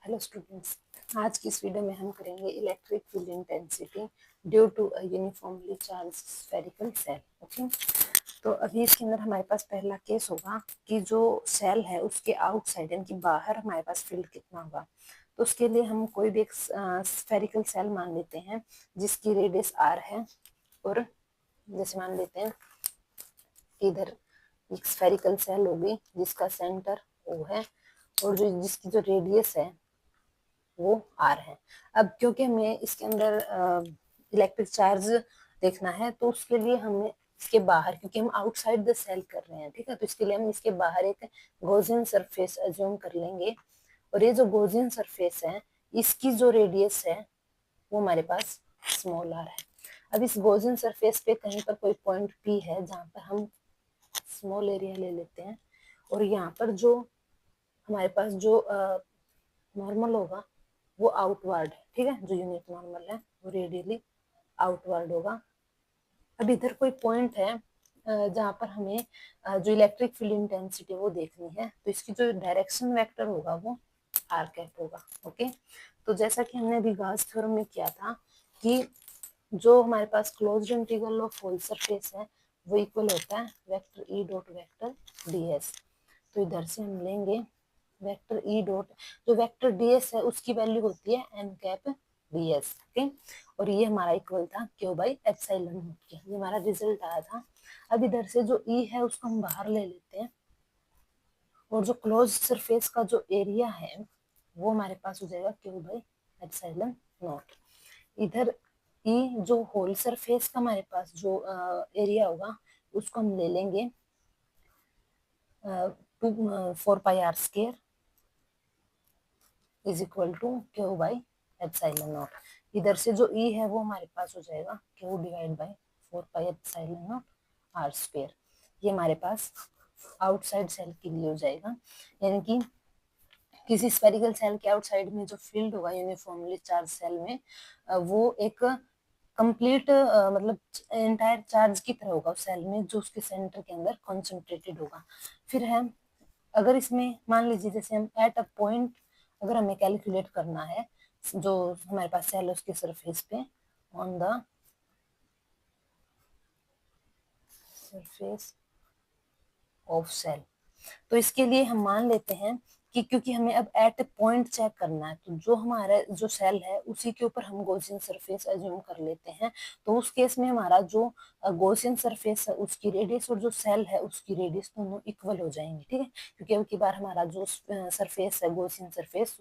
Hello students, आज की इस वीडियो में हम करेंगे electric field intensity due to a uniformly charged spherical shell. Okay, तो अभी इसके अंदर हमारे पास पहला केस होगा कि जो सेल है उसके आउटसाइड यानी कि बाहर हमारे पास फील्ड कितना होगा। तो उसके लिए हम कोई भी एक स्फेरिकल सेल मान लेते हैं जिसकी रेडियस r है, और जैसे मान लेते हैं इधर एक स्फेरिकल सेल होगी जिसका सेंटर O है और जो जिसकी जो रेडियस है वो आर है। अब क्योंकि हमें इसके अंदर इलेक्ट्रिक चार्ज देखना है, तो उसके लिए हमें इसके बाहर, क्योंकि हम आउटसाइड द सेल कर रहे हैं, ठीक है, तो इसके लिए हम इसके बाहर एक गॉसियन सरफेस अज्यूम कर लेंगे। और ये जो गॉसियन सरफेस है इसकी जो रेडियस है वो हमारे पास स्मॉल आर है। अब इस गॉसियन सरफेस पे कहीं पर कोई पॉइंट पी है जहाँ पर हम स्मॉल एरिया ले लेते हैं, और यहाँ पर जो हमारे पास जो नॉर्मल होगा वो आउटवर्ड है, ठीक है, जो यूनिट नॉर्मल है वो रेडियली आउटवर्ड होगा। अब इधर कोई पॉइंट है जहाँ पर हमें जो इलेक्ट्रिक फील्ड इंटेंसिटी वो देखनी है, तो इसकी जो डायरेक्शन वेक्टर होगा वो आर कैप होगा। ओके, तो जैसा कि हमने अभी गॉस थ्योरम में किया था कि जो हमारे पास closed integral of whole surface है वो इक्वल होता है vector E dot vector D S. तो इधर से हम लेंगे वेक्टर ई डॉट, जो वेक्टर डी एस है उसकी वैल्यू होती है N cap D S. Okay, और ये हमारा इक्वल था क्यू बाई एप्सिलॉन नॉट के, ये हमारा रिजल्ट आया था। अब इधर से जो ई है उसको हम बाहर ले लेते हैं, और जो क्लोज सरफेस का जो एरिया है वो हमारे पास हो जाएगा क्यू बाई एप्सिलॉन नॉट। इधर ई जो होल सरफेस का हमारे पास जो एरिया होगा उसको हम ले लेंगे 4 pi R square is equal to Q by epsilon not. इधर से जो ई है वो हमारे पास हो जाएगा Q divide by 4 pi epsilon naught r square. ये हमारे पास आउटसाइड सेल के लिए हो जाएगा, यानी कि किसी स्फेरिकल सेल के आउटसाइड में जो फील्ड होगा यूनिफॉर्मली चार्ज सेल में वो एक कंप्लीट मतलब एंटायर चार्ज की तरह होगा उस सेल में, जो उसके सेंटर के अंदर कॉन्सेंट्रेटेड होगा। फिर है अगर इसमें मान लीजिए जैसे हम एट अ पॉइंट अगर हमें कैलकुलेट करना है जो हमारे पास सेल है उसके सरफेस पे on the surface of shell, तो इसके लिए हम मान लेते हैं कि क्योंकि हमें अब एट ए पॉइंट चेक करना है, तो जो हमारा जो सेल है उसी के ऊपर हम गॉसियन सरफेस अज्यूम कर लेते हैं। तो उस केस में हमारा जो गॉसियन सरफेस है उसकी रेडियस और जो सेल है उसकी रेडियस दोनों इक्वल हो जाएंगे, ठीक है, क्योंकि अब की बार हमारा जो सरफेस है गॉसियन सरफेस